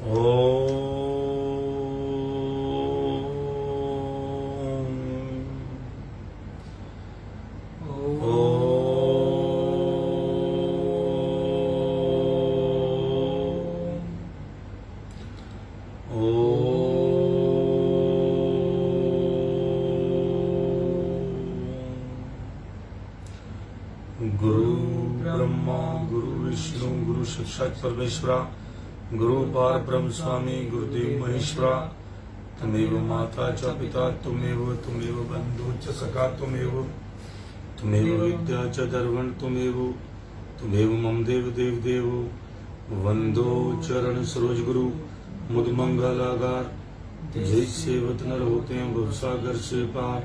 गुरु ब्रह्मा गुरु विष्णु गुरु साक्षात परमेश्वरा गुरु पार ब्रह्म स्वामी गुरुदेव महेश्वरा तमेव माता च पिता तुमेव बंधु च सखा तुमेव विद्या च दर्वण तुमेव मम देव देव वंदो चरण सरोज गुरु मुद मंगलागार जय सेवत नर होते हैं भवसागर से पार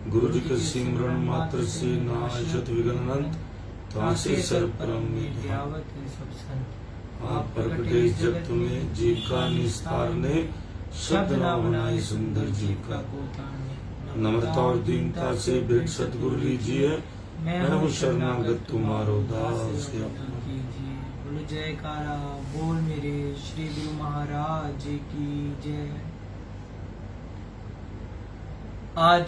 गुरु जी के सिमरण मात्र से नाशत विघ्न अनंत तासे सर्व परम विद्यावत आप प्रगटे जगत में जीव का निस्तार ने शब्द ना बनाए सुंदर जीव का नम्रता और दीनता से भेंट सतगुरु लीजिए मैं हूँ शरणागत तुम्हारो दास। बोलो जयकारा बोल मेरे श्री गुरु महाराज की जय। आज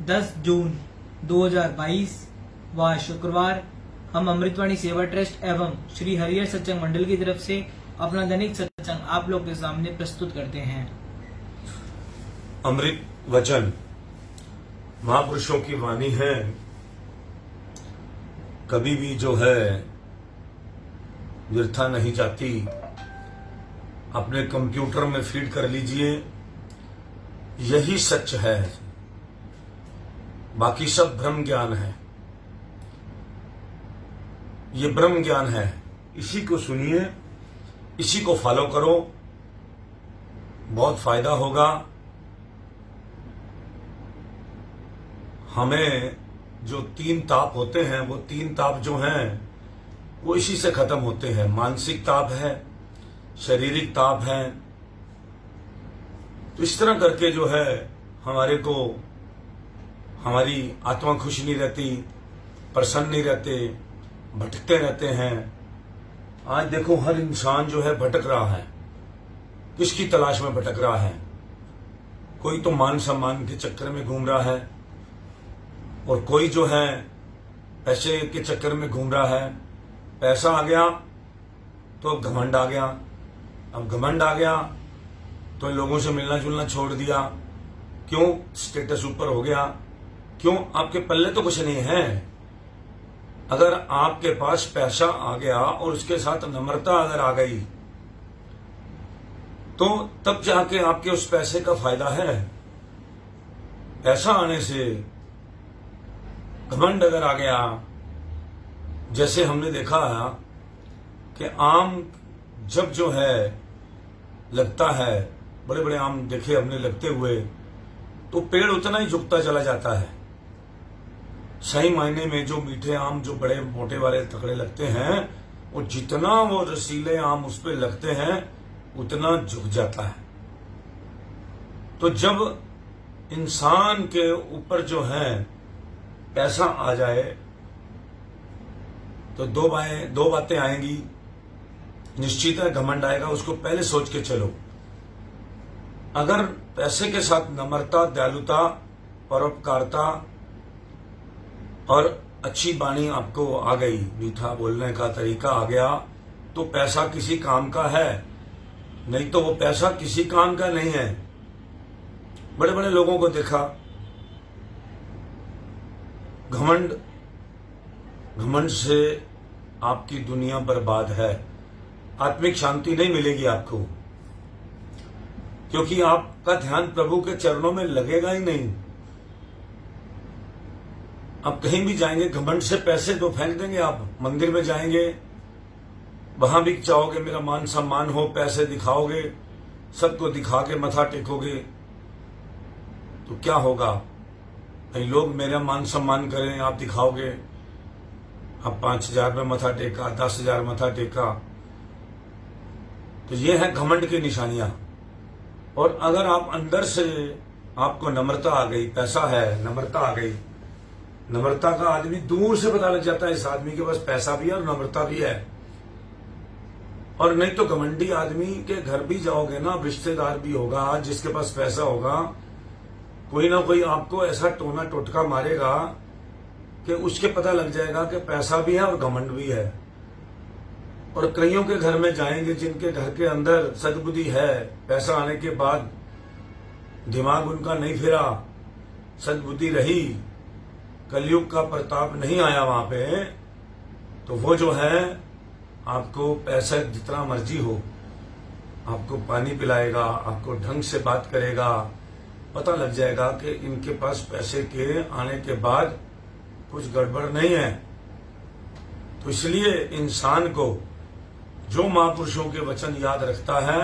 10 जून 2022 व शुक्रवार हम अमृतवाणी सेवा ट्रस्ट एवं श्री हरिहर सत्संग मंडल की तरफ से अपना दैनिक सत्संग आप लोग के सामने प्रस्तुत करते हैं। अमृत वचन महापुरुषों की वाणी है, कभी भी जो है व्यर्था नहीं जाती। अपने कंप्यूटर में फीड कर लीजिए, यही सच है, बाकी सब ब्रह्म ज्ञान है। ये ब्रह्म ज्ञान है, इसी को सुनिए, इसी को फॉलो करो, बहुत फायदा होगा। हमें जो 3 ताप होते हैं, वो 3 ताप जो हैं वो इसी से खत्म होते हैं। मानसिक ताप है, शारीरिक ताप है। तो इस तरह करके जो है हमारी आत्मा खुश नहीं रहती, प्रसन्न नहीं रहते, भटकते रहते हैं। आज देखो हर इंसान जो है भटक रहा है। किसकी तलाश में भटक रहा है? कोई तो मान सम्मान के चक्कर में घूम रहा है, और कोई जो है पैसे के चक्कर में घूम रहा है। पैसा आ गया तो घमंड आ गया, अब घमंड आ गया तो लोगों से मिलना जुलना छोड़ दिया। क्यों? स्टेटस ऊपर हो गया। क्यों? आपके पल्ले तो कुछ नहीं है। अगर आपके पास पैसा आ गया और उसके साथ नम्रता अगर आ गई तो तब जाके आपके उस पैसे का फायदा है। पैसा आने से घमंड अगर आ गया, जैसे हमने देखा है कि आम जब जो है लगता है, बड़े बड़े आम देखे हमने लगते हुए, तो पेड़ उतना ही झुकता चला जाता है। सही मायने में जो मीठे आम जो बड़े मोटे वाले तकड़े लगते हैं, वो जितना वो रसीले आम उस पर लगते हैं उतना झुक जाता है। तो जब इंसान के ऊपर जो है पैसा आ जाए तो दो बातें आएंगी। निश्चित है घमंड आएगा, उसको पहले सोच के चलो। अगर पैसे के साथ नम्रता, दयालुता, परोपकारता और अच्छी वाणी आपको आ गई, मीठा बोलने का तरीका आ गया, तो पैसा किसी काम का है। नहीं तो वो पैसा किसी काम का नहीं है। बड़े बड़े लोगों को देखा, घमंड से आपकी दुनिया बर्बाद है। आत्मिक शांति नहीं मिलेगी आपको, क्योंकि आपका ध्यान प्रभु के चरणों में लगेगा ही नहीं। आप कहीं भी जाएंगे घमंड से पैसे तो फेंक देंगे। आप मंदिर में जाएंगे, वहां भी चाहोगे मेरा मान सम्मान हो, पैसे दिखाओगे, सबको दिखा के मथा टेकोगे, तो क्या होगा? कई लोग मेरा मान सम्मान करें, आप दिखाओगे। आप 5,000 में मथा टेका, 10,000 मथा टेका, तो ये है घमंड की निशानियां। और अगर आप अंदर से आपको नम्रता आ गई, पैसा है, नम्रता आ गई, नम्रता का आदमी दूर से पता लग जाता है इस आदमी के पास पैसा भी है और नम्रता भी है। और नहीं तो घमंडी आदमी के घर भी जाओगे ना, रिश्तेदार भी होगा, जिसके पास पैसा होगा, कोई ना कोई आपको ऐसा टोना टोटका मारेगा कि उसके पता लग जाएगा कि पैसा भी है और घमंड भी है। और कईयों के घर में जाएंगे जिनके घर के अंदर सद्बुद्धि है, पैसा आने के बाद दिमाग उनका नहीं फिरा, सद्बुद्धि रही, कलयुग का प्रताप नहीं आया वहां पे, तो वो जो है आपको पैसा जितना मर्जी हो आपको पानी पिलाएगा, आपको ढंग से बात करेगा, पता लग जाएगा कि इनके पास पैसे के आने के बाद कुछ गड़बड़ नहीं है। तो इसलिए इंसान को जो महापुरुषों के वचन याद रखता है,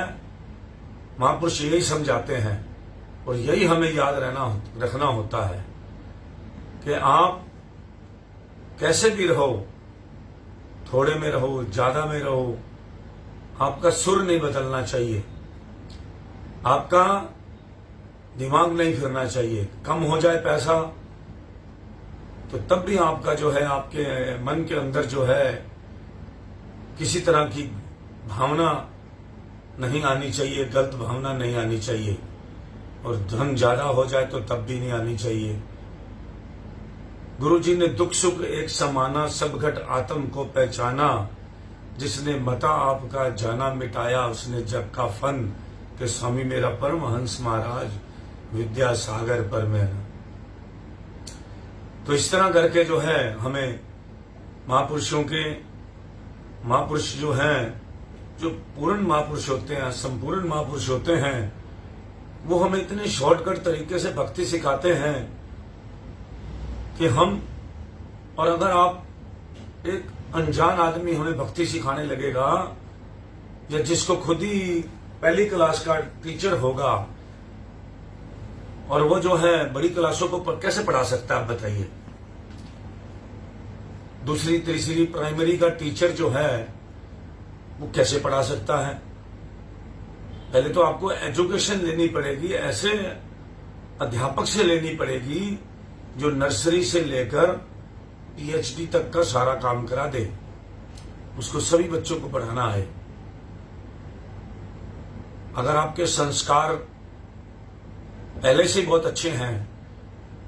महापुरुष यही समझाते हैं और यही हमें याद रखना होता है कि आप कैसे भी रहो, थोड़े में रहो, ज्यादा में रहो, आपका सुर नहीं बदलना चाहिए, आपका दिमाग नहीं फिरना चाहिए। कम हो जाए पैसा तो तब भी आपका जो है, आपके मन के अंदर जो है किसी तरह की भावना नहीं आनी चाहिए, गलत भावना नहीं आनी चाहिए। और धन ज्यादा हो जाए तो तब भी नहीं आनी चाहिए। गुरु जी ने दुख सुख एक समाना, सब घट आत्म को पहचाना, जिसने मता आपका जाना मिटाया, उसने जग का फन, के स्वामी मेरा परमहंस महाराज विद्या सागर पर मेरा। तो इस तरह करके जो है हमें महापुरुष जो हैं, जो पूर्ण महापुरुष होते हैं, संपूर्ण महापुरुष होते हैं, वो हमें इतने शॉर्टकट तरीके से भक्ति सिखाते हैं कि हम, और अगर आप एक अनजान आदमी हमें भक्ति सिखाने लगेगा, या जिसको खुद ही पहली क्लास का टीचर होगा, और वो जो है बड़ी क्लासों को कैसे पढ़ा सकता है आप बताइए। दूसरी तीसरी प्राइमरी का टीचर जो है वो कैसे पढ़ा सकता है। पहले तो आपको एजुकेशन लेनी पड़ेगी, ऐसे अध्यापक से लेनी पड़ेगी जो नर्सरी से लेकर पीएचडी तक का सारा काम करा दे, उसको सभी बच्चों को पढ़ाना है। अगर आपके संस्कार पहले से बहुत अच्छे हैं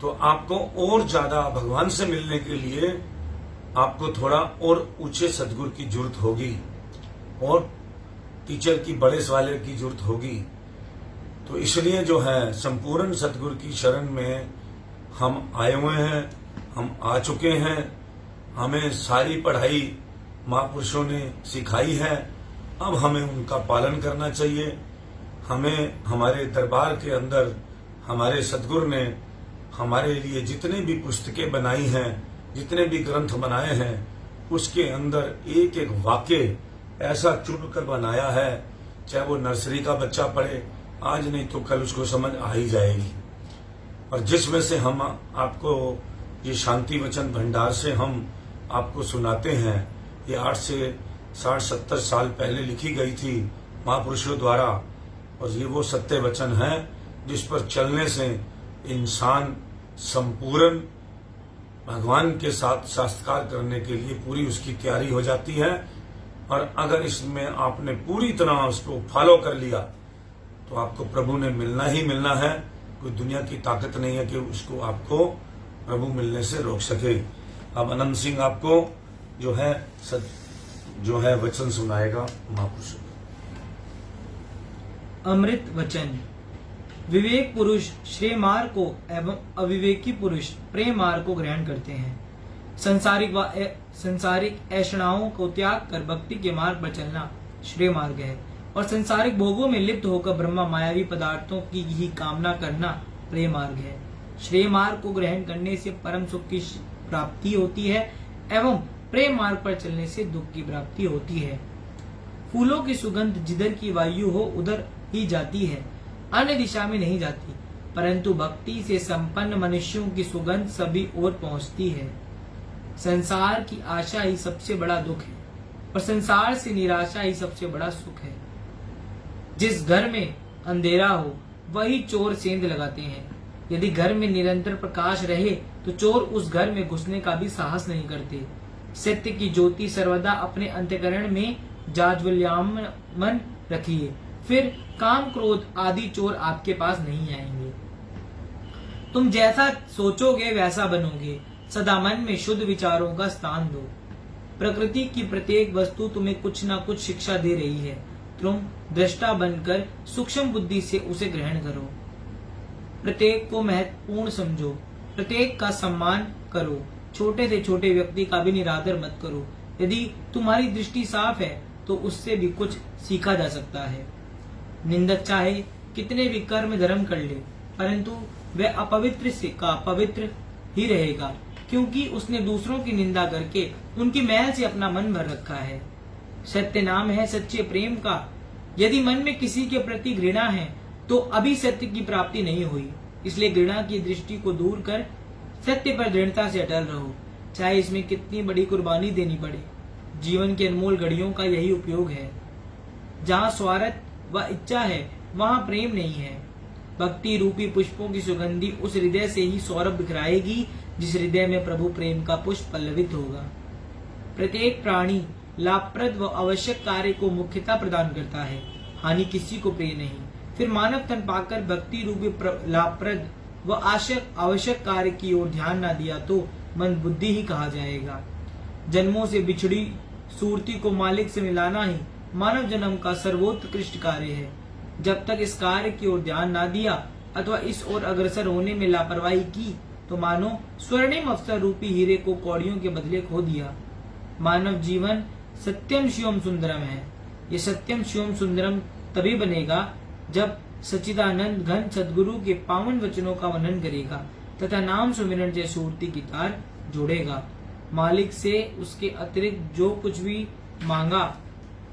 तो आपको और ज्यादा भगवान से मिलने के लिए आपको थोड़ा और ऊंचे सदगुरु की जरूरत होगी और टीचर की, बड़े वाले की जरूरत होगी। तो इसलिए जो है संपूर्ण सदगुरु की शरण में हम आए हुए हैं, हम आ चुके हैं। हमें सारी पढ़ाई महापुरुषों ने सिखाई है, अब हमें उनका पालन करना चाहिए। हमें हमारे दरबार के अंदर हमारे सदगुरु ने हमारे लिए जितने भी पुस्तकें बनाई हैं, जितने भी ग्रंथ बनाए हैं, उसके अंदर एक एक वाक्य ऐसा चुन कर बनाया है, चाहे वो नर्सरी का बच्चा पढ़े, आज नहीं तो कल उसको समझ आ ही जाएगी। और जिसमें से हम आपको ये शांति वचन भंडार से हम आपको सुनाते हैं, ये 8 से 60-70 साल पहले लिखी गई थी महापुरुषों द्वारा, और ये वो सत्य वचन है जिस पर चलने से इंसान संपूर्ण भगवान के साथ साक्षात्कार करने के लिए पूरी उसकी तैयारी हो जाती है। और अगर इसमें आपने पूरी तरह उसको फॉलो कर लिया तो आपको प्रभु ने मिलना ही मिलना है। कोई दुनिया की ताकत नहीं है कि उसको आपको प्रभु मिलने से रोक सके। अब अनंत सिंह आपको जो है वचन सुनाएगा महापुरुष। अमृत वचन। विवेक पुरुष श्रेय मार्ग को एवं अविवेकी पुरुष प्रेम मार्ग को ग्रहण करते हैं। संसारिक ऐषणाओं को त्याग कर भक्ति के मार्ग पर चलना श्रेय मार्ग है, और संसारिक भोगों में लिप्त होकर ब्रह्मा मायावी पदार्थों की ही कामना करना प्रेम मार्ग है। श्रेय मार्ग को ग्रहण करने से परम सुख की प्राप्ति होती है एवं प्रेम मार्ग पर चलने से दुख की प्राप्ति होती है। फूलों की सुगंध जिधर की वायु हो उधर ही जाती है, अन्य दिशा में नहीं जाती, परंतु भक्ति से संपन्न मनुष्यों की सुगंध सभी ओर पहुंचती है। संसार की आशा ही सबसे बड़ा दुख है और संसार से निराशा ही सबसे बड़ा सुख है। जिस घर में अंधेरा हो वही चोर सेंध लगाते हैं। यदि घर में निरंतर प्रकाश रहे तो चोर उस घर में घुसने का भी साहस नहीं करते। सत्य की ज्योति सर्वदा अपने अंतःकरण में जाज्वल्यमान रखिए, फिर काम क्रोध आदि चोर आपके पास नहीं आएंगे। तुम जैसा सोचोगे वैसा बनोगे। सदा मन में शुद्ध विचारों का स्थान दो। प्रकृति की प्रत्येक वस्तु तुम्हें कुछ न कुछ शिक्षा दे रही है। तुम दृष्टा बनकर सूक्ष्म बुद्धि से उसे ग्रहण करो। प्रत्येक को महत्वपूर्ण समझो, प्रत्येक का सम्मान करो। छोटे से छोटे व्यक्ति का भी निरादर मत करो। यदि तुम्हारी दृष्टि साफ है तो उससे भी कुछ सीखा जा सकता है। निंदक चाहे कितने भी कर्म धर्म कर ले, परंतु वह अपवित्र से का पवित्र ही रहेगा, क्योंकि उसने दूसरों की निंदा करके उनकी मैल से अपना मन भर रखा है। सत्य नाम है सच्चे प्रेम का। यदि मन में किसी के प्रति घृणा है तो अभी सत्य की प्राप्ति नहीं हुई। इसलिए घृणा की दृष्टि को दूर कर सत्य पर दृढ़ता से अटल रहो, चाहे इसमें कितनी बड़ी कुर्बानी देनी पड़े। जीवन के अनमोल घड़ियों का यही उपयोग है। जहाँ स्वार्थ व इच्छा है वहाँ प्रेम नहीं है। भक्ति रूपी पुष्पों की सुगंधी उस हृदय से ही सौरभ बिखराएगी जिस हृदय में प्रभु प्रेम का पुष्प पल्लवित होगा। प्रत्येक प्राणी लाभप्रद व आवश्यक कार्य को मुख्यता प्रदान करता है, हानि किसी को प्रिय नहीं। फिर मानव तन पाकर भक्ति रूपी लाभप्रद व आवश्यक कार्य की ओर ध्यान न दिया तो मन बुद्धि ही कहा जाएगा। जन्मों से बिछड़ी सूरती को मालिक से मिलाना ही मानव जन्म का सर्वोत्कृष्ट कार्य है। जब तक इस कार्य की ओर ध्यान न दिया अथवा इस ओर अग्रसर होने में लापरवाही की तो मानो स्वर्णिम अवसर रूपी हीरे को कौड़ियों के बदले खो दिया। मानव जीवन सत्यम शिवम सुंदरम है। ये सत्यम शिवम सुंदरम तभी बनेगा जब सच्चिदानंद घन सदगुरु के पावन वचनों का मनन करेगा तथा नाम सुमिरन से सूरती की तार जोड़ेगा। मालिक से उसके अतिरिक्त जो कुछ भी मांगा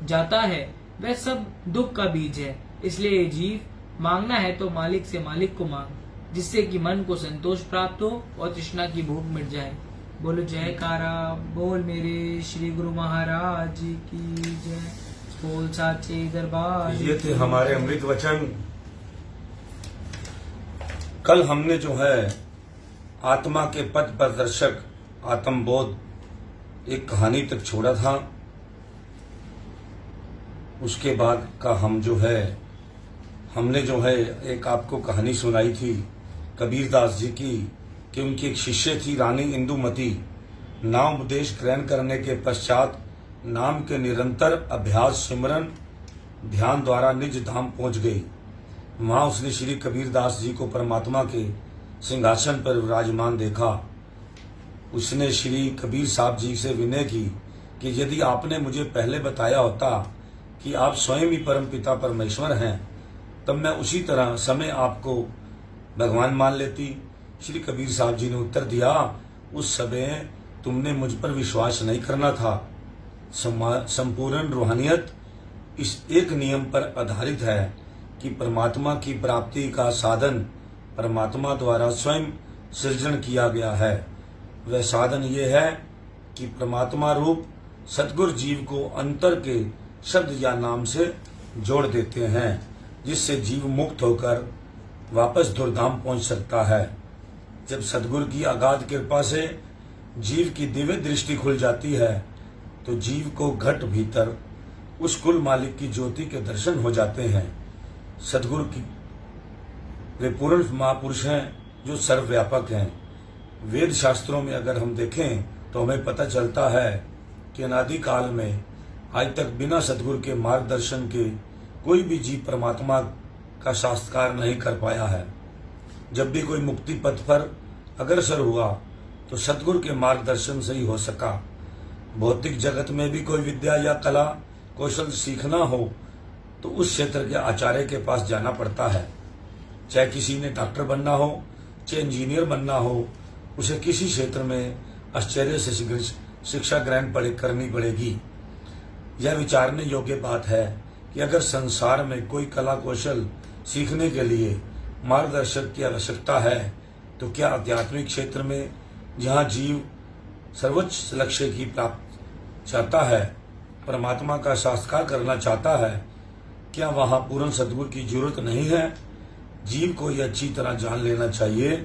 जाता है वह सब दुख का बीज है। इसलिए जीव मांगना है तो मालिक से मालिक को मांग, जिससे कि मन को संतोष प्राप्त हो और तृष्णा की भूख मिट जाए। बोलो जयकारा बोल मेरे श्री गुरु महाराज की जय। बोल साचे दरबार। ये थे हमारे अमृत वचन। कल हमने जो है आत्मा के पथ प्रदर्शक आत्मबोध एक कहानी तक छोड़ा था। उसके बाद का हमने जो है एक आपको कहानी सुनाई थी कबीरदास जी की कि उनकी एक शिष्य थी रानी इंदुमती। नाम उपदेश ग्रहण करने के पश्चात नाम के निरंतर अभ्यास सिमरन ध्यान द्वारा निज धाम पहुंच गई। वहां उसने श्री कबीरदास जी को परमात्मा के सिंहासन पर विराजमान देखा। उसने श्री कबीर साहब जी से विनय की कि यदि आपने मुझे पहले बताया होता कि आप स्वयं ही परम पिता परमेश्वर हैं तब मैं उसी तरह समय आपको भगवान मान लेती। श्री कबीर साहब जी ने उत्तर दिया, उस समय तुमने मुझ पर विश्वास नहीं करना था। संपूर्ण रूहानियत इस एक नियम पर आधारित है कि परमात्मा की प्राप्ति का साधन परमात्मा द्वारा स्वयं सृजन किया गया है। वह साधन ये है कि परमात्मा रूप सतगुरु जीव को अंतर के शब्द या नाम से जोड़ देते हैं, जिससे जीव मुक्त होकर वापस दुर्धाम पहुंच सकता है। जब सतगुरु की अगाध कृपा से जीव की दिव्य दृष्टि खुल जाती है तो जीव को घट भीतर उस कुल मालिक की ज्योति के दर्शन हो जाते हैं। सतगुरु की वे पूर्ण महापुरुष हैं जो सर्वव्यापक हैं। वेद शास्त्रों में अगर हम देखें तो हमें पता चलता है कि अनादि काल में आज तक बिना सतगुरु के मार्गदर्शन के कोई भी जीव परमात्मा का साक्षात्कार नहीं कर पाया है। जब भी कोई मुक्ति पथ पर अग्रसर हुआ तो सतगुरु के मार्गदर्शन से ही हो सका। भौतिक जगत में भी कोई विद्या या कला कौशल सीखना हो तो उस क्षेत्र के आचार्य के पास जाना पड़ता है। चाहे किसी ने डॉक्टर बनना हो, चाहे इंजीनियर बनना हो, उसे किसी क्षेत्र में आश्चर्य से शिक्षा ग्रहण करनी पड़ेगी। यह विचारने योग्य बात है कि अगर संसार में कोई कला कौशल सीखने के लिए मार्गदर्शक की आवश्यकता है तो क्या आध्यात्मिक क्षेत्र में जहाँ जीव सर्वोच्च लक्ष्य की प्राप्ति चाहता है, परमात्मा का साक्षात्कार करना चाहता है, क्या वहाँ पूर्ण सद्गुरु की जरूरत नहीं है? जीव को यह अच्छी तरह जान लेना चाहिए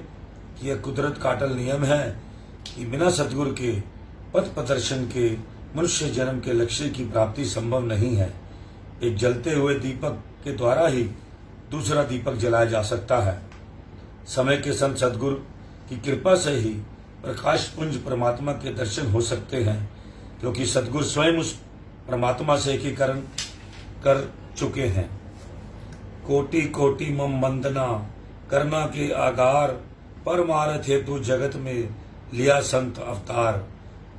कि यह कुदरत का अटल नियम है कि बिना सद्गुरु के पथ प्रदर्शन के मनुष्य जन्म के लक्ष्य की प्राप्ति संभव नहीं है। एक जलते हुए दीपक के द्वारा ही दूसरा दीपक जलाया जा सकता है। समय के संत सद्गुरु की कृपा से ही प्रकाश पुंज परमात्मा के दर्शन हो सकते हैं, क्योंकि सद्गुरु स्वयं उस परमात्मा से एकीकरण कर चुके हैं। कोटि कोटि मम वंदना करना के आगार, परमार्थ हेतु जगत में लिया संत अवतार।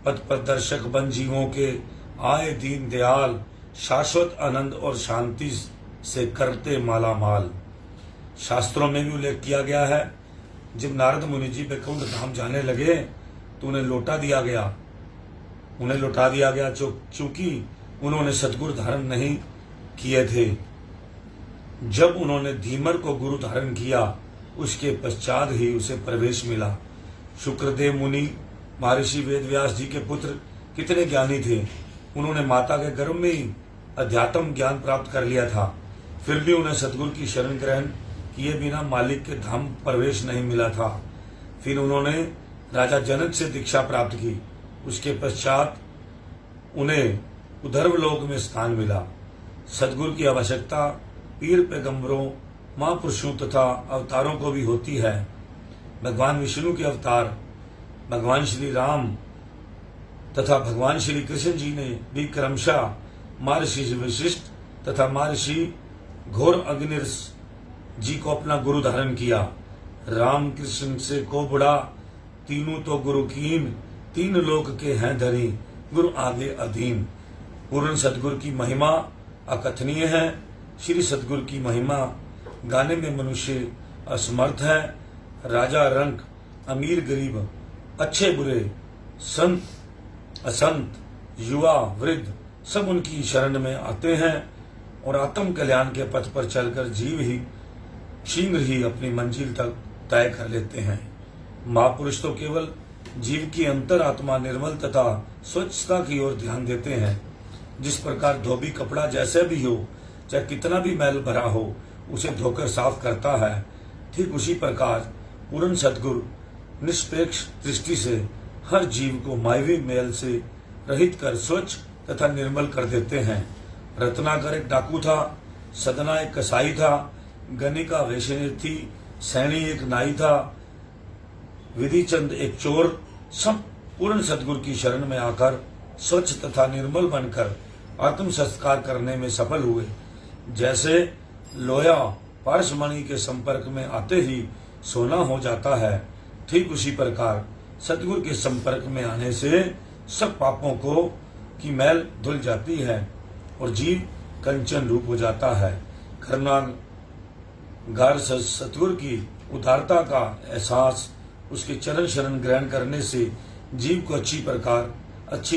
पथ प्रदर्शक बन जीवों के आए दीन दयाल, शाश्वत आनंद और शांति से करते माला माल। शास्त्रों में भी उल्लेख किया गया है, जब नारद मुनि जी वैकुंठ धाम जाने लगे तो उन्हें लौटा दिया गया चूंकि उन्होंने सद्गुरु धारण नहीं किए थे। जब उन्होंने धीमर को गुरु धारण किया, उसके पश्चात ही उसे प्रवेश मिला। शुक्रदेव मुनि महर्षि वेदव्यास जी के पुत्र कितने ज्ञानी थे। उन्होंने माता के गर्भ में ही अध्यात्म ज्ञान प्राप्त कर लिया था, फिर भी उन्हें सद्गुरु की शरण ग्रहण किए बिना मालिक के धाम प्रवेश नहीं मिला था। फिर उन्होंने राजा जनक से दीक्षा प्राप्त की। उसके पश्चात उन्हें उधर्व लोक में स्थान मिला। सद्गुरु की आवश्यकता पीर पैगंबरों, महापुरुषों तथा अवतारों को भी होती है। भगवान विष्णु के अवतार भगवान श्री राम तथा भगवान श्री कृष्ण जी ने भी क्रमशः महर्षि वशिष्ठ तथा महर्षि घोर अग्निर्ष जी को अपना गुरु धारण किया। राम कृष्ण से को बड़ा, तीनों तो गुरु कीन, तीन लोक के हैं धरी, गुरु आगे अधीन। पूर्ण सद्गुरु की महिमा अकथनीय है। श्री सद्गुरु की महिमा गाने में मनुष्य असमर्थ है। राजा रंक, अमीर गरीब, अच्छे बुरे, संत असंत, युवा वृद्ध सब उनकी शरण में आते हैं और आत्म कल्याण के पथ पर चलकर जीव ही शीघ्र ही अपनी मंजिल तक तय कर लेते हैं। महापुरुष तो केवल जीव की अंतर आत्मा निर्मल तथा स्वच्छता की ओर ध्यान देते हैं। जिस प्रकार धोबी कपड़ा जैसे भी हो, चाहे कितना भी मैल भरा हो, उसे धोकर साफ करता है, ठीक उसी प्रकार पूर्ण सद्गुरु निष्पेक्ष दृष्टि से हर जीव को मायवी मैल से रहित कर स्वच्छ तथा निर्मल कर देते हैं। रत्नाकर एक डाकू था, सदना एक कसाई था, गणिका वैश्य थी, सैनी एक नाई था, विधिचंद एक चोर, सब पूर्ण सद्गुरु की शरण में आकर स्वच्छ तथा निर्मल बनकर आत्म संस्कार करने में सफल हुए। जैसे लोया पारसमणि के संपर्क में आते ही सोना हो जाता है, ठीक उसी प्रकार सद्गुरु के संपर्क में आने से सब पापों को की मैल धुल जाती है और जीव कंचन रूप हो जाता है। करनागार सद्गुरु की उदारता का एहसास उसके चरण शरण ग्रहण करने से जीव को अच्छी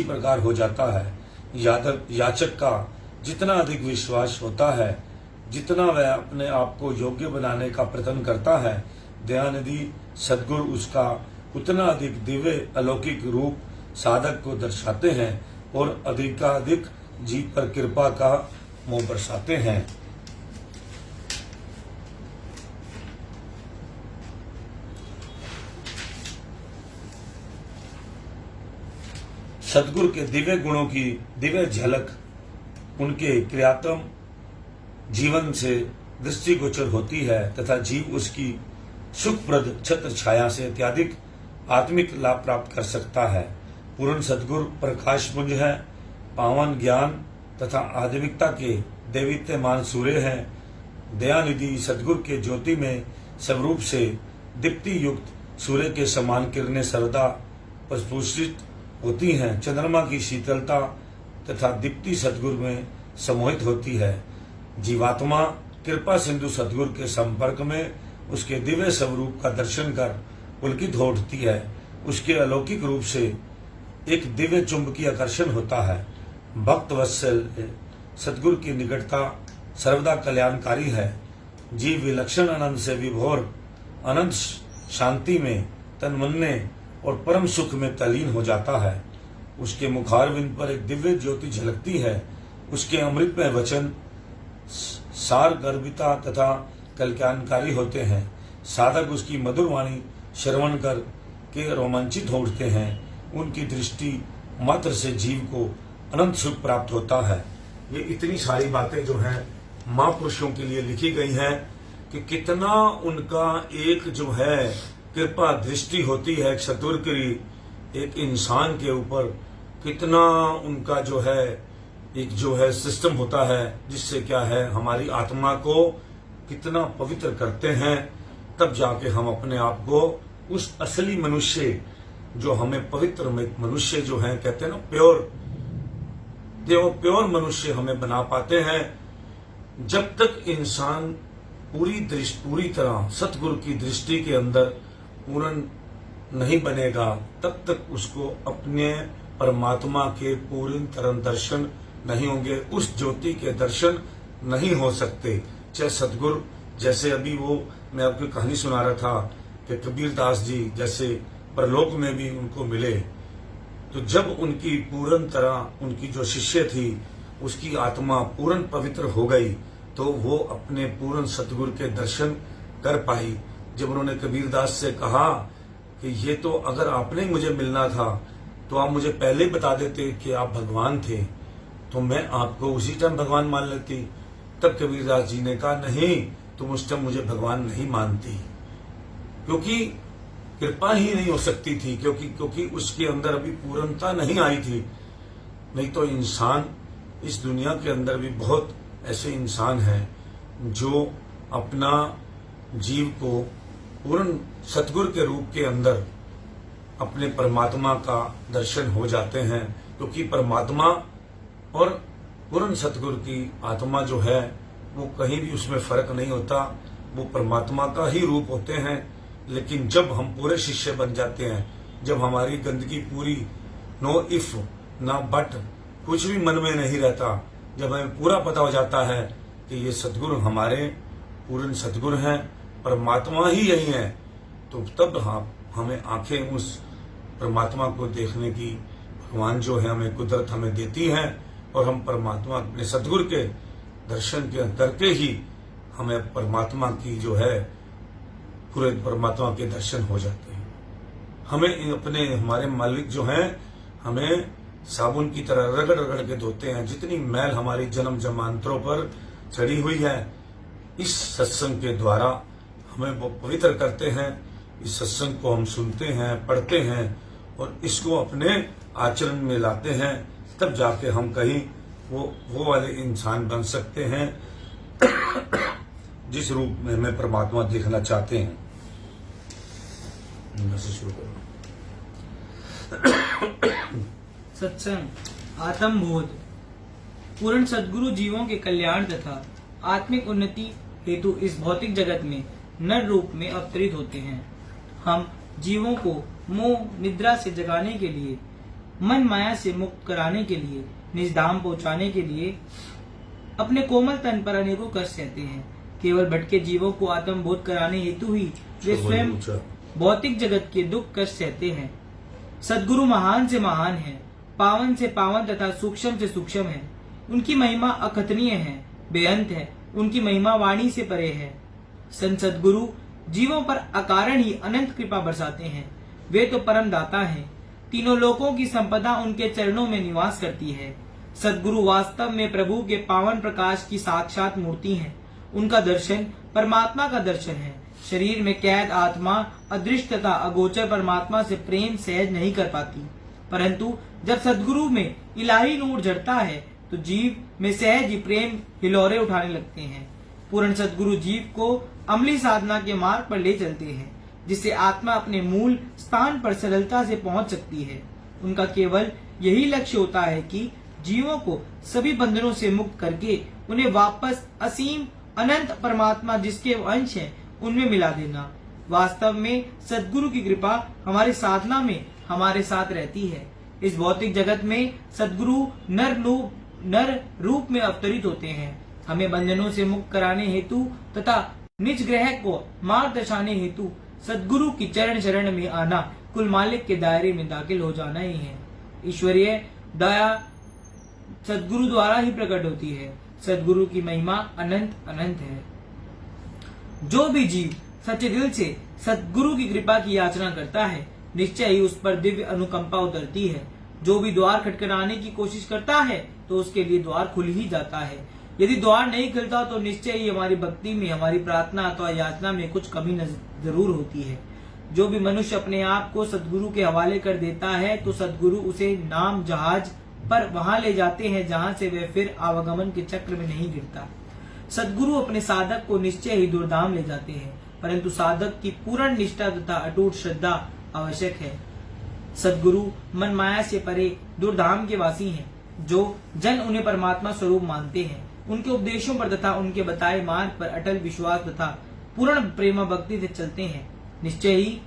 प्रकार हो जाता है। याचक का जितना अधिक विश्वास होता है, जितना वह अपने आप को योग्य बनाने का प्रयत्न करता है, दयानिधि सद्गुरु उसका उतना अधिक दिव्य अलौकिक रूप साधक को दर्शाते हैं और अधिकाधिक जीव पर कृपा का मोह बरसाते हैं। सद्गुरु के दिव्य गुणों की दिव्य झलक उनके क्रियात्मक जीवन से दृष्टिगोचर होती है तथा जीव उसकी सुखप्रद छत्र छाया से अत्यधिक आत्मिक लाभ प्राप्त कर सकता है। पूर्ण सद्गुरु प्रकाश पुंज है, पावन ज्ञान तथा आध्यात्मिकता के दैवित्यमान सूर्य है। दयानिधि सद्गुरु के ज्योति में स्वरूप से दीप्ति युक्त सूर्य के समान किरणें सर्वदा प्रस्फुटित होती हैं। चंद्रमा की शीतलता तथा दीप्ति सद्गुरु में सम्मोहित होती है। जीवात्मा कृपा सिंधु सद्गुरु के संपर्क में उसके दिव्य स्वरूप का दर्शन कर पुलकित हो उठती है। उसके अलौकिक रूप से एक दिव्य चुंबकीय आकर्षण होता है। भक्त वत्सल सद्गुरु की निकटता सर्वदा कल्याणकारी है। जीव विलक्षण आनंद से विभोर अनंत शांति में तन्मन्ने और परम सुख में तल्लीन हो जाता है। उसके मुखारविंद पर एक दिव्य ज्योति झलकती है। उसके अमृतमय वचन सार गर्भिता तथा कल्याणकारी होते हैं। साधक उसकी मधुर वाणी श्रवण कर के रोमांचित हो उठते हैं। उनकी दृष्टि मात्र से जीव को अनंत सुख प्राप्त होता है। ये इतनी सारी बातें जो हैं महापुरुषों के लिए लिखी गई हैं कि कितना उनका एक जो है कृपा दृष्टि होती है सद्गुरु की एक इंसान के ऊपर, कितना उनका जो है एक जो है सिस्टम होता है जिससे क्या है हमारी आत्मा को कितना पवित्र करते हैं। तब जाके हम अपने आप को उस असली मनुष्य जो हमें पवित्र मनुष्य जो है कहते हैं ना प्योर मनुष्य हमें बना पाते हैं। जब तक इंसान पूरी तरह सतगुरु की दृष्टि के अंदर पूर्ण नहीं बनेगा तब तक उसको अपने परमात्मा के पूर्ण तरह दर्शन नहीं होंगे, उस ज्योति के दर्शन नहीं हो सकते। चाहे सतगुरु जैसे अभी वो मैं आपको कहानी सुना रहा था कि कबीर दास जी जैसे परलोक में भी उनको मिले, तो जब उनकी पूर्ण तरह उनकी जो शिष्य थी उसकी आत्मा पूर्ण पवित्र हो गई तो वो अपने पूर्ण सतगुरु के दर्शन कर पाई। जब उन्होंने कबीर दास से कहा कि ये तो अगर आपने मुझे मिलना था तो आप मुझे पहले बता देते कि आप भगवान थे तो मैं आपको उसी टाइम भगवान मान लेती। तब कबीर दास जी ने कहा नहीं, तुम उस टाइम मुझे भगवान नहीं मानती, क्योंकि कृपा ही नहीं हो सकती थी, क्योंकि उसके अंदर अभी पूर्णता नहीं आई थी। नहीं तो इंसान इस दुनिया के अंदर भी बहुत ऐसे इंसान हैं जो अपना जीव को पूर्ण सतगुरु के रूप के अंदर अपने परमात्मा का दर्शन हो जाते हैं, क्योंकि परमात्मा और पूर्ण सतगुरु की आत्मा जो है वो कहीं भी उसमें फर्क नहीं होता, वो परमात्मा का ही रूप होते हैं। लेकिन जब हम पूरे शिष्य बन जाते हैं, जब हमारी गंदगी पूरी नो इफ ना बट कुछ भी मन में नहीं रहता, जब हमें पूरा पता हो जाता है कि ये सतगुरु हमारे पूर्ण सतगुरु हैं, परमात्मा ही यही है, तो तब हमें आंखें उस परमात्मा को देखने की भगवान जो है हमें कुदरत हमें देती है और हम परमात्मा अपने सतगुरु के दर्शन के करके ही हमें परमात्मा की जो है पूरे परमात्मा के दर्शन हो जाते हैं। हमें अपने हमारे मालिक जो हैं हमें साबुन की तरह रगड़ रगड़ के धोते हैं। जितनी मैल हमारी जन्म जन्मांतरों पर चढ़ी हुई है इस सत्संग के द्वारा हमें वो पवित्र करते हैं। इस सत्संग को हम सुनते हैं, पढ़ते हैं और इसको अपने आचरण में लाते हैं, तब जाके हम कहीं वो वाले इंसान बन सकते हैं जिस रूप में हमें परमात्मा देखना चाहते हैं। शुरू करो। सत्संग आत्मबोध। पूर्ण सद्गुरु जीवों के कल्याण तथा आत्मिक उन्नति हेतु इस भौतिक जगत में नर रूप में अवतरित होते हैं। हम जीवों को मोह निद्रा से जगाने के लिए, मन माया से मुक्त कराने के लिए, निज धाम पहुंचाने के लिए अपने कोमल तन पर अनेकों कष्ट सहते हैं। केवल भटके जीवों को आत्मबोध कराने हेतु ही वे स्वयं भौतिक जगत के दुख कष्ट सहते हैं। सद्गुरु महान से महान है, पावन से पावन तथा सूक्ष्म से सूक्ष्म है। उनकी महिमा अकथनीय है, बेअंत है। उनकी महिमा वाणी से परे है। संत सद्गुरु जीवों पर अकारण ही अनंत कृपा बरसाते हैं। वे तो परम दाता हैं। तीनों लोकों की संपदा उनके चरणों में निवास करती है। सद्गुरु वास्तव में प्रभु के पावन प्रकाश की साक्षात मूर्ति हैं। उनका दर्शन परमात्मा का दर्शन है। शरीर में कैद आत्मा अदृश्य तथा अगोचर परमात्मा से प्रेम सहज नहीं कर पाती, परंतु जब सद्गुरु में इलाही नूर झड़ता है तो जीव में सहज ही प्रेम हिलोरे उठाने लगते हैं। पूर्ण सद्गुरु जीव को अमली साधना के मार्ग पर ले चलते हैं, जिससे आत्मा अपने मूल स्थान पर सरलता से पहुंच सकती है। उनका केवल यही लक्ष्य होता है कि जीवों को सभी बंधनों से मुक्त करके उन्हें वापस असीम अनंत परमात्मा जिसके अंश हैं उनमें मिला देना। वास्तव में सद्गुरु की कृपा हमारी साधना में हमारे साथ रहती है। इस भौतिक जगत में सद्गुरु नर रूप में अवतरित होते हैं। हमें बंधनों से मुक्त कराने हेतु तथा निज ग्रह को मार्ग दर्शाने हेतु सद्गुरु की चरण शरण में आना, कुल मालिक के दायरे में दाखिल हो जाना ही है। ईश्वरीय दया सद्गुरु द्वारा ही प्रकट होती है। सद्गुरु की महिमा अनंत अनंत है। जो भी जीव सच्चे दिल से सद्गुरु की कृपा की याचना करता है, निश्चय ही उस पर दिव्य अनुकंपा उतरती है। जो भी द्वार खटखटाने की कोशिश करता है तो उसके लिए द्वार खुल ही जाता है। यदि द्वार नहीं खुलता तो निश्चय ही हमारी भक्ति में, हमारी प्रार्थना अथवा याचना में कुछ कमी जरूर होती है। जो भी मनुष्य अपने आप को सदगुरु के हवाले कर देता है तो सदगुरु उसे नाम जहाज पर वहां ले जाते हैं जहां से वह फिर आवागमन के चक्र में नहीं गिरता। सदगुरु अपने साधक को निश्चय ही दुर्धाम ले जाते हैं, परंतु साधक की पूर्ण निष्ठा तथा अटूट श्रद्धा आवश्यक है। सदगुरु मन माया से परे दुर्धाम के वासी हैं। जो जन उन्हें परमात्मा स्वरूप मानते हैं, उनके उपदेशों पर तथा उनके बताए मार्ग पर अटल विश्वास तथा पूर्ण प्रेम भक्ति से चलते हैं, निश्चय ही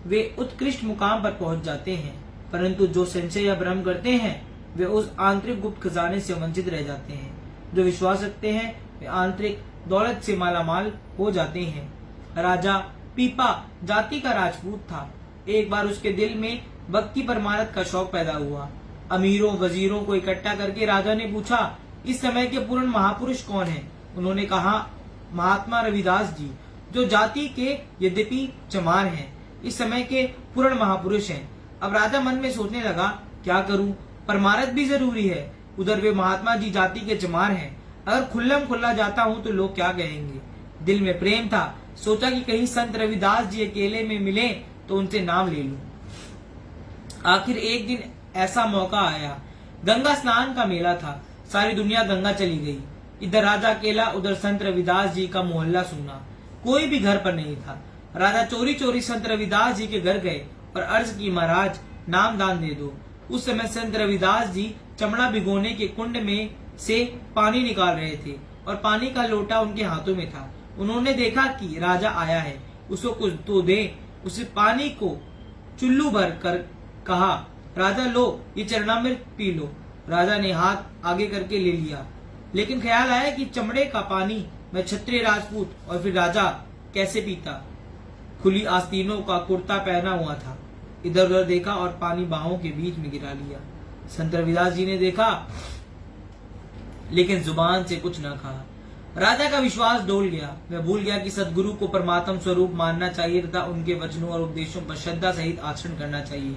वे उत्कृष्ट मुकाम पर पहुंच जाते हैं। परंतु जो संशय या भ्रम करते हैं वे उस आंतरिक गुप्त खजाने से वंचित रह जाते हैं। जो विश्वास रखते हैं वे आंतरिक दौलत से मालामाल हो जाते हैं। राजा पीपा जाति का राजपूत था। एक बार उसके दिल में भक्ति परमार्थ का शौक पैदा हुआ। अमीरों वजीरों को इकट्ठा करके राजा ने पूछा, इस समय के पूर्ण महापुरुष कौन हैं? उन्होंने कहा, महात्मा रविदास जी, जो जाति के यद्यपि चमार हैं, इस समय के पूर्ण महापुरुष हैं। अब राजा मन में सोचने लगा, क्या करूं? परमार्थ भी जरूरी है, उधर वे महात्मा जी जाति के चमार हैं। अगर खुल्लम खुल्ला जाता हूं तो लोग क्या कहेंगे? दिल में प्रेम था, सोचा कि कहीं संत रविदास जी अकेले में मिले तो उनसे नाम ले लूं। आखिर एक दिन ऐसा मौका आया। गंगा स्नान का मेला था। सारी दुनिया गंगा चली गई। इधर राजा अकेला, उधर संत रविदास जी का मोहल्ला सूना। कोई भी घर पर नहीं था। राजा चोरी चोरी संत रविदास जी के घर गए और अर्ज की, महाराज नाम दान दे दो। उस समय संत रविदास जी चमड़ा भिगोने के कुंड में से पानी निकाल रहे थे और पानी का लोटा उनके हाथों में था। उन्होंने देखा कि राजा आया है, उसको कुछ तो दे। उसे पानी को चुल्लू भर कर कहा, राजा लो ये चरणामृत पी लो। राजा ने हाथ आगे करके ले लिया, लेकिन ख्याल आया कि चमड़े का पानी मैं क्षत्रिय राजपूत और फिर राजा कैसे पीता। खुली आस्तीनों का कुर्ता पहना हुआ था। इधर उधर देखा और पानी बाहों के बीच में गिरा लिया। संत रविदास जी ने देखा लेकिन जुबान से कुछ न कहा। राजा का विश्वास डोल गया। वह भूल गया कि सदगुरु को परमात्म स्वरूप मानना चाहिए तथा उनके वचनों और उपदेशों पर श्रद्धा सहित आचरण करना चाहिए।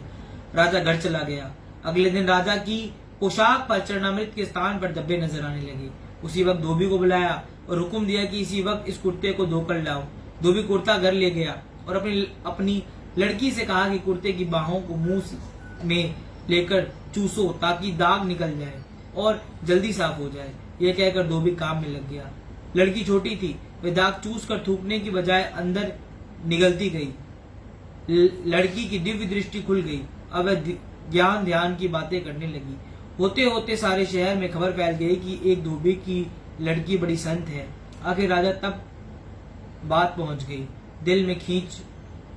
राजा घर चला गया। अगले दिन राजा की पोशाक पर चरणामृत के स्थान पर धब्बे नजर आने लगे। उसी वक्त धोबी को बुलाया और हुक्म दिया कि इसी वक्त इस कुर्ते को धोकर लाओ। धोबी कुर्ता घर ले गया और अपनी लड़की से कहा कि कुर्ते की बाहों को मुंह में लेकर चूसो ताकि दाग निकल जाए और जल्दी साफ हो जाए। यह कहकर धोबी काम में लग गया। लड़की छोटी थी, वह दाग चूस कर थूकने की बजाय अंदर निगलती गई। लड़की की दिव्य दृष्टि खुल गई। अब वह ज्ञान ध्यान की बातें करने लगी। होते होते सारे शहर में खबर फैल गई कि एक धोबी की लड़की बड़ी संत है। आखिर राजा तक बात पहुंच गई। दिल में खींच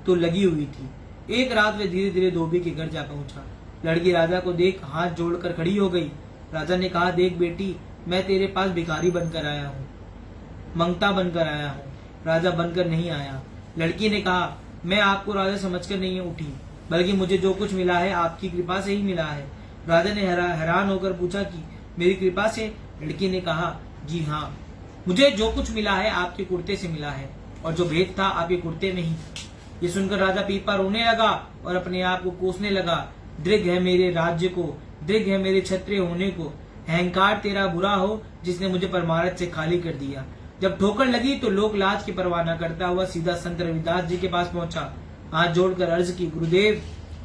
तो लगी हुई थी। एक रात वह धीरे धीरे धोबी के घर जा पहुंचा। लड़की राजा को देख हाथ जोड़कर खड़ी हो गई। राजा ने कहा, देख बेटी, मैं तेरे पास भिखारी बनकर आया हूँ, मंगता बनकर आया हूँ, राजा बनकर नहीं आया। लड़की ने कहा, मैं आपको राजा समझकर नहीं उठी, बल्कि मुझे जो कुछ मिला है आपकी कृपा से ही मिला है। राजा ने हैरान होकर पूछा कि मेरी कृपा से? लड़की ने कहा, जी हाँ, मुझे जो कुछ मिला है आपके कुर्ते से मिला है और जो भेद था आपके कुर्ते में ही। ये सुनकर राजा पीपा रोने लगा और अपने आप को कोसने लगा। दृग है मेरे राज्य को, दृग है मेरे क्षत्रिय होने को। अहंकार तेरा बुरा हो जिसने मुझे परमार्थ से खाली कर दिया। जब ठोकर लगी तो लोक लाज की परवाह न करता हुआ सीधा संत रविदास जी के पास पहुंचा। हाथ जोड़कर अर्ज की, गुरुदेव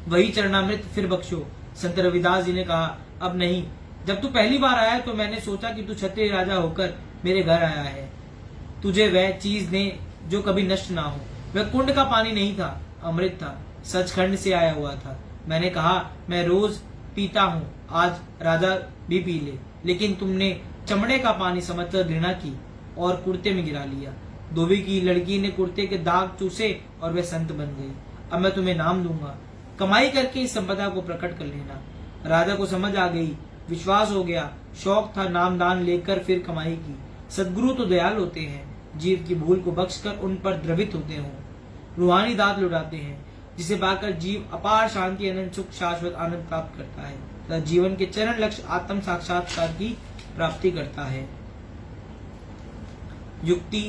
वही चरणामृत फिर बख्शो। संत रविदास जी ने कहा, अब नहीं। जब तू पहली बार आया तो मैंने सोचा कि तू क्षत्रिय राजा होकर मेरे घर आया है, तुझे वह चीज दे जो कभी नष्ट ना हो। वह कुंड का पानी नहीं था, अमृत था, सचखंड से आया हुआ था। मैंने कहा, मैं रोज पीता हूँ, आज राजा भी पी ले। लेकिन तुमने चमड़े का पानी समझकर घृणा की और कुर्ते में गिरा लिया। धोबी की लड़की ने कुर्ते के दाग चूसे और वह संत बन गई। अब मैं तुम्हें नाम दूंगा, कमाई करके इस संपदा को प्रकट कर लेना। राजा को समझ आ गई, विश्वास हो गया। शौक था नाम दान लेकर फिर कमाई की। सदगुरु तो दयाल होते हैं, जीव की भूल को बख्शकर उन पर द्रवित होते हों, रूहानी दात लुटाते हैं, जिसे पाकर जीव अपार शांति, अनंत सुख, शाश्वत आनंद प्राप्त करता है तथा जीवन के चरण लक्ष्य आत्म साक्षात्कार की प्राप्ति करता है। युक्ति,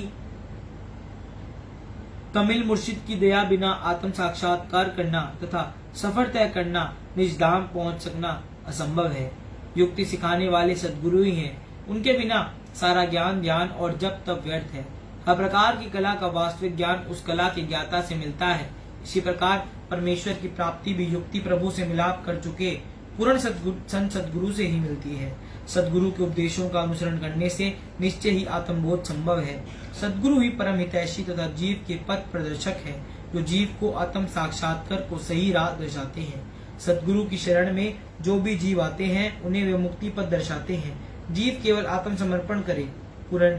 कमिल मुर्शिद की दया बिना आत्म साक्षात्कार करना तथा सफर तय करना निज धाम पहुंच सकना असंभव है। युक्ति सिखाने वाले सद्गुरु ही हैं, उनके बिना सारा ज्ञान ध्यान और जप तप व्यर्थ है। हर प्रकार की कला का वास्तविक ज्ञान उस कला के ज्ञाता से मिलता है। इसी प्रकार परमेश्वर की प्राप्ति भी युक्ति प्रभु से मिलाप कर चुके पूर्ण सद्गुरु से ही मिलती है। सद्गुरु के उपदेशों का अनुसरण करने से निश्चय ही आत्मबोध संभव है। सद्गुरु ही परम हितैषी तथा जीव के पथ प्रदर्शक है, जो जीव को आत्म साक्षात्कार को सही राह दर्शाते हैं। सद्गुरु की शरण में जो भी जीव आते हैं उन्हें वे मुक्ति पथ दर्शाते हैं। जीव केवल आत्म समर्पण करे, पूर्ण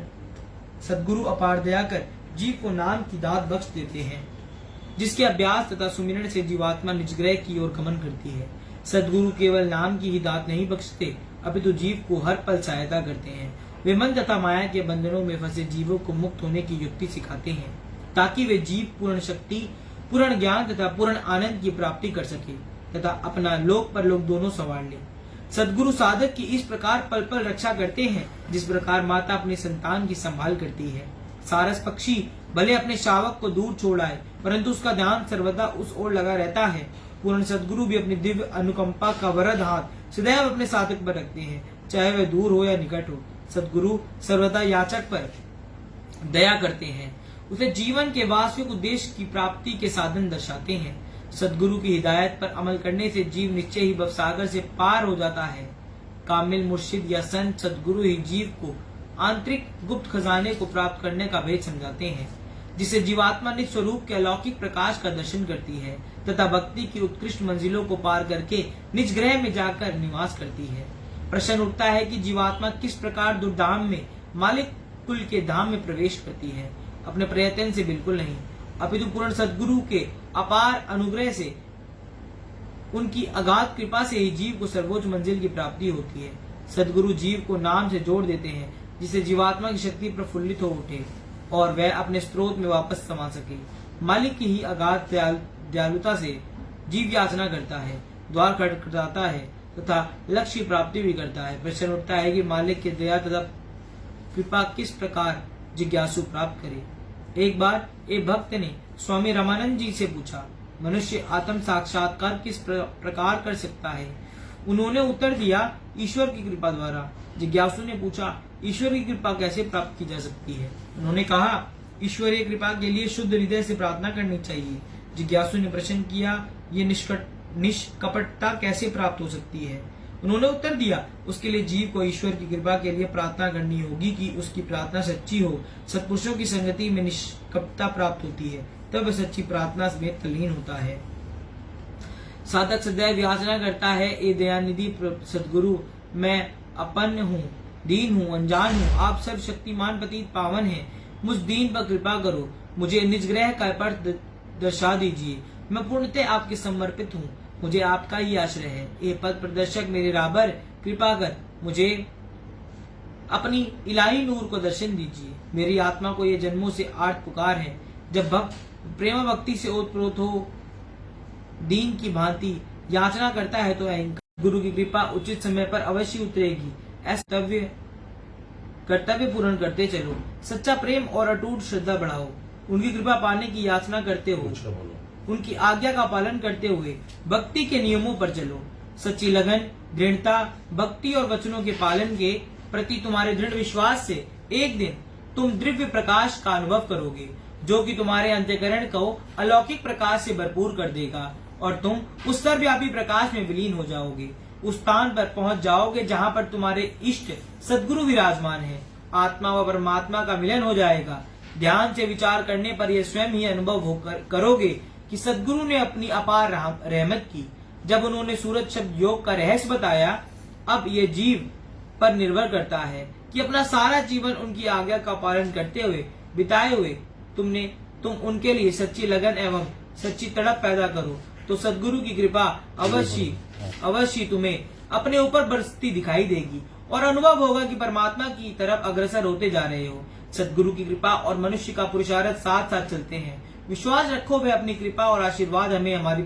सद्गुरु अपार दया कर जीव को नाम की दात बख्श देते हैं, जिसके अभ्यास तथा सुमिरन से जीवात्मा निजग्रह की ओर गमन करती है। सद्गुरु केवल नाम की ही दात नहीं बख्शते, अपितु जीव को हर पल सहायता करते हैं। वे मन तथा माया के बंधनों में फंसे जीवों को मुक्त होने की युक्ति सिखाते हैं, ताकि वे जीव पूर्ण शक्ति, पूर्ण ज्ञान तथा पूर्ण आनंद की प्राप्ति कर सके तथा अपना लोक परलोक दोनों संवार ले। सद्गुरु साधक की इस प्रकार पल पल रक्षा करते हैं, जिस प्रकार माता अपने संतान की संभाल करती है। सारस पक्षी भले अपने शावक को दूर छोड़ आए, परंतु उसका ध्यान सर्वदा उस ओर लगा रहता है। पूर्ण सद्गुरु भी अपनी दिव्य अनुकंपा का वरद हाथ सदैव अपने साधक पर रखते हैं, चाहे वह दूर हो या निकट हो। सद्गुरु सर्वदा याचक पर दया करते हैं, उसे जीवन के वास्तविक उद्देश्य की प्राप्ति के साधन दर्शाते हैं। सद्गुरु की हिदायत पर अमल करने से जीव निश्चय ही भवसागर से पार हो जाता है। कामिल मुर्शिद या संत सद्गुरु ही जीव को आंतरिक गुप्त खजाने को प्राप्त करने का भेद समझाते हैं, जिसे जीवात्मा निज स्वरूप के अलौकिक प्रकाश का दर्शन करती है तथा भक्ति की उत्कृष्ट मंजिलों को पार करके निज ग्रह में जाकर निवास करती है। प्रश्न उठता है कि जीवात्मा किस प्रकार दुर्धाम में मालिक कुल के धाम में प्रवेश करती है। अपने प्रयत्न से बिल्कुल नहीं, अपितु पूर्ण सद्गुरु के अपार अनुग्रह से, उनकी अगाध कृपा से ही जीव को सर्वोच्च मंजिल की प्राप्ति होती है। सद्गुरु जीव को नाम से जोड़ देते हैं, जिससे जीवात्मा की शक्ति प्रफुल्लित हो उठे और वह अपने स्रोत में वापस समा सके। मालिक की ही अगाध दयालुता से जीव याचना करता है, द्वार खटखटाता है तथा लक्ष्य की प्राप्ति भी करता है। प्रश्न उठता है कि मालिक की दया तथा कृपा किस प्रकार जिज्ञासु प्राप्त करे। एक बार एक भक्त ने स्वामी रामानंद जी से पूछा, मनुष्य आत्म साक्षात्कार किस प्रकार कर सकता है। उन्होंने उत्तर दिया, ईश्वर की कृपा द्वारा। जिज्ञासु ने पूछा, ईश्वर की कृपा कैसे प्राप्त की जा सकती है। उन्होंने कहा, ईश्वरीय कृपा के लिए शुद्ध हृदय से प्रार्थना करनी चाहिए। जिज्ञासु ने प्रश्न किया, ये निष्कपटता कैसे प्राप्त हो सकती है। उन्होंने उत्तर दिया, उसके लिए जीव को ईश्वर की कृपा के लिए प्रार्थना करनी होगी कि उसकी प्रार्थना सच्ची हो। सत्पुरुषों की संगति में निष्कपटता प्राप्त होती है, तब वह सच्ची प्रार्थना में तल्लीन होता है। साधक सदैव याचना करता है, ए दयानिधि सद्गुरु, मैं अपन हूँ, दीन हूँ, अनजान हूँ, आप सर्वशक्तिमान पतित पावन हैं, मुझ दीन पर कृपा करो, मुझे निज ग्रह का पथ दर्शा दीजिए। मैं पूर्णतः आपके समर्पित हूँ, मुझे आपका ही आश्रय है। ये पथ प्रदर्शक मेरे राबर, कृपा कर मुझे अपनी इलाही नूर को दर्शन दीजिए। मेरी आत्मा को ये जन्मों से आर्त पुकार है। जब भक्त प्रेम भक्ति से ओतप्रोत हो दीन की भांति याचना करता है, तो अहंकार गुरु की कृपा उचित समय पर अवश्य उतरेगी। ऐसा कर्तव्य पूर्ण करते चलो, सच्चा प्रेम और अटूट श्रद्धा बढ़ाओ, उनकी कृपा पाने की याचना करते हो, उनकी आज्ञा का पालन करते हुए भक्ति के नियमों पर चलो। सच्ची लगन, दृढ़ता, भक्ति और वचनों के पालन के प्रति तुम्हारे दृढ़ विश्वास से एक दिन तुम दिव्य प्रकाश का अनुभव करोगे, जो कि तुम्हारे अंतःकरण को अलौकिक प्रकाश से भरपूर कर देगा और तुम उस सर्वव्यापी प्रकाश में विलीन हो जाओगे। उस स्थान पर पहुंच जाओगे जहां पर तुम्हारे इष्ट सद्गुरु विराजमान है। आत्मा व परमात्मा का मिलन हो जाएगा। ध्यान से विचार करने पर यह स्वयं ही अनुभव करोगे कि सद्गुरु ने अपनी अपार रहमत की। जब उन्होंने सूरज शब्द योग का रहस्य बताया, अब ये जीव पर निर्भर करता है कि अपना सारा जीवन उनकी आज्ञा का पालन करते हुए बिताए हुए तुम उनके लिए सच्ची लगन एवं सच्ची तड़प पैदा करो, तो सद्गुरु की कृपा अवश्य तुम्हें अपने ऊपर बरसती दिखाई देगी और अनुभव होगा कि परमात्मा की तरफ अग्रसर होते जा रहे हो। सद्गुरु की कृपा और मनुष्य का पुरुषार्थ साथ साथ चलते हैं। विश्वास रखो, वे अपनी कृपा और आशीर्वाद हमें हमारी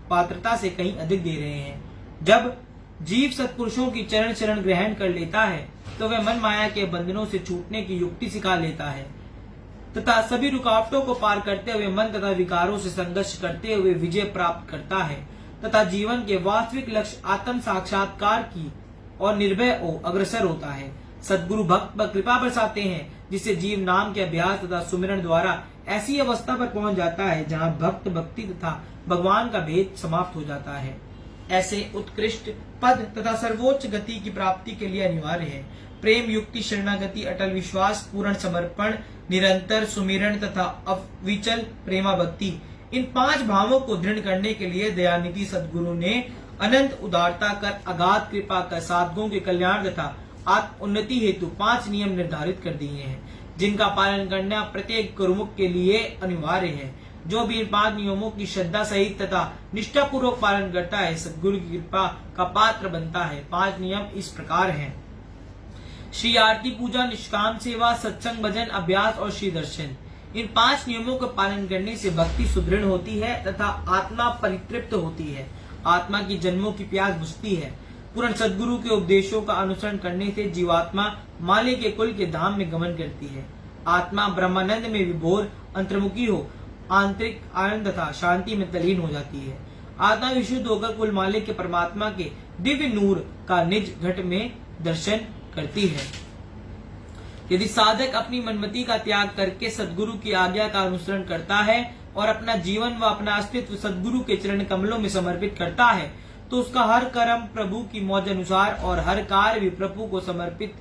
पात्रता से कहीं अधिक दे रहे हैं। जब जीव सत्पुरुषों की चरण शरण ग्रहण कर लेता है, तो वह मन माया के बंधनों से छूटने की युक्ति सिखा लेता है तथा सभी रुकावटों को पार करते हुए मन तथा विकारों से संघर्ष करते हुए विजय प्राप्त करता है। तथा जीवन के वास्तविक लक्ष्य आत्म साक्षात्कार की और निर्भय अग्रसर होता है। सद्गुरु भक्त पर कृपा बरसाते हैं, जिससे जीव नाम के अभ्यास तथा सुमिरन द्वारा ऐसी अवस्था पर पहुंच जाता है जहां भक्त भक्ति तथा भगवान का भेद समाप्त हो जाता है। ऐसे उत्कृष्ट पद तथा सर्वोच्च गति की प्राप्ति के लिए अनिवार्य है प्रेम, युक्ति, शरणागति, अटल विश्वास, पूर्ण समर्पण, निरंतर सुमिरन तथा अविचल प्रेमा भक्ति। इन 5 भावों को दृढ़ करने के लिए दयानिधि सद्गुरु ने अनंत उदारता कर अगाध कृपा कर साधकों के कल्याण तथा आत्म उन्नति हेतु 5 नियम निर्धारित कर दिए हैं, जिनका पालन करना प्रत्येक गुरुमुख के लिए अनिवार्य है। जो भी इन 5 नियमों की श्रद्धा सहित तथा निष्ठा पूर्वक पालन करता है, सद्गुरु की कृपा का पात्र बनता है। 5 नियम इस प्रकार हैं। श्री आरती पूजा, निष्काम सेवा, सत्संग, भजन, अभ्यास और श्री दर्शन। इन 5 नियमों का पालन करने से भक्ति सुदृढ़ होती है तथा आत्मा परितृप्त होती है। आत्मा की जन्मों की प्यास बुझती है। पूर्ण सद्गुरु के उपदेशों का अनुसरण करने से जीवात्मा माले के कुल के धाम में गमन करती है। आत्मा ब्रह्मानंद में विभोर अंतर्मुखी हो आंतरिक आनंद तथा शांति में तलीन हो जाती है। आत्मा विशुद्ध होकर कुल मालिक के परमात्मा के दिव्य नूर का निज घट में दर्शन करती है। यदि साधक अपनी मनमति का त्याग करके सद्गुरु की आज्ञा का अनुसरण करता है और अपना जीवन व अपना अस्तित्व सद्गुरु के चरण कमलों में समर्पित करता है, तो उसका हर कर्म प्रभु की मौज अनुसार और हर कार्य भी प्रभु को समर्पित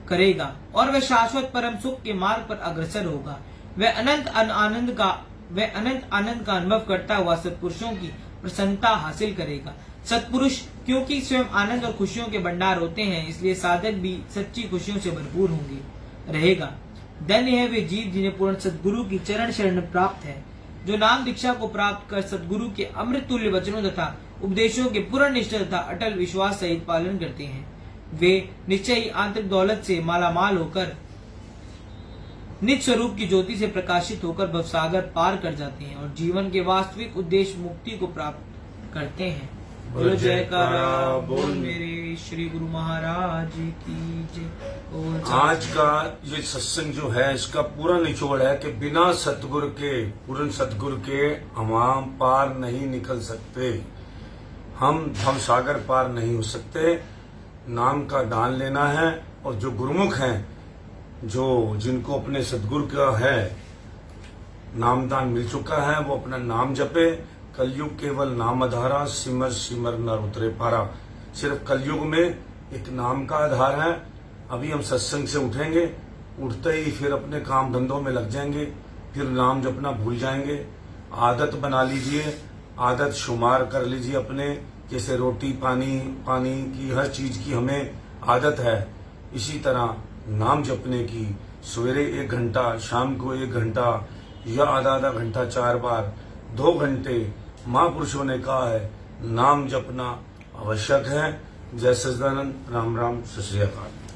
करेगा और वह शाश्वत परम सुख के मार्ग पर अग्रसर होगा। वह अनंत आनंद का अनुभव करता हुआ सत्पुरुषों की प्रसन्नता हासिल करेगा। सत्पुरुष क्योंकि स्वयं आनंद और खुशियों के भंडार होते हैं, इसलिए साधक भी सच्ची खुशियों से भरपूर रहेगा। धन्य है वे जीव जिन्हें पूर्ण सद्गुरु की चरण शरण प्राप्त है, जो नाम दीक्षा को प्राप्त कर सद्गुरु के अमृत तुल्य वचनों तथा उपदेशों के पूर्ण निष्ठा तथा अटल विश्वास सहित पालन करते हैं। वे निश्चय ही आंतरिक दौलत से मालामाल होकर निज स्वरूप की ज्योति से प्रकाशित होकर भवसागर पार कर जाते हैं और जीवन के वास्तविक उद्देश्य मुक्ति को प्राप्त करते हैं। बोलो जयकारा बोल मेरे श्री गुरु महाराज की जय। आज का ये सत्संग जो है, इसका पूरा निचोड़ है कि बिना सतगुरु के, पूर्ण सतगुरु के हम पार नहीं निकल सकते। हम भवसागर पार नहीं हो सकते। नाम का दान लेना है और जो गुरुमुख हैं, जो जिनको अपने सदगुरु का है नामदान मिल चुका है, वो अपना नाम जपे। कलयुग केवल नाम आधारा, सिमर सिमर नर उतरे पारा। सिर्फ कलयुग में एक नाम का आधार है। अभी हम सत्संग से उठेंगे, उठते ही फिर अपने काम धंधों में लग जाएंगे, फिर नाम जपना भूल जाएंगे। आदत बना लीजिए, आदत शुमार कर लीजिए अपने। जैसे रोटी पानी की हर चीज की हमें आदत है, इसी तरह नाम जपने की। सवेरे 1 घंटा, शाम को 1 घंटा या आधा घंटा 4 बार, 2 घंटे महापुरुषों ने कहा है नाम जपना आवश्यक है। जय सच्चिदानंद। राम राम, सत श्री अकाल।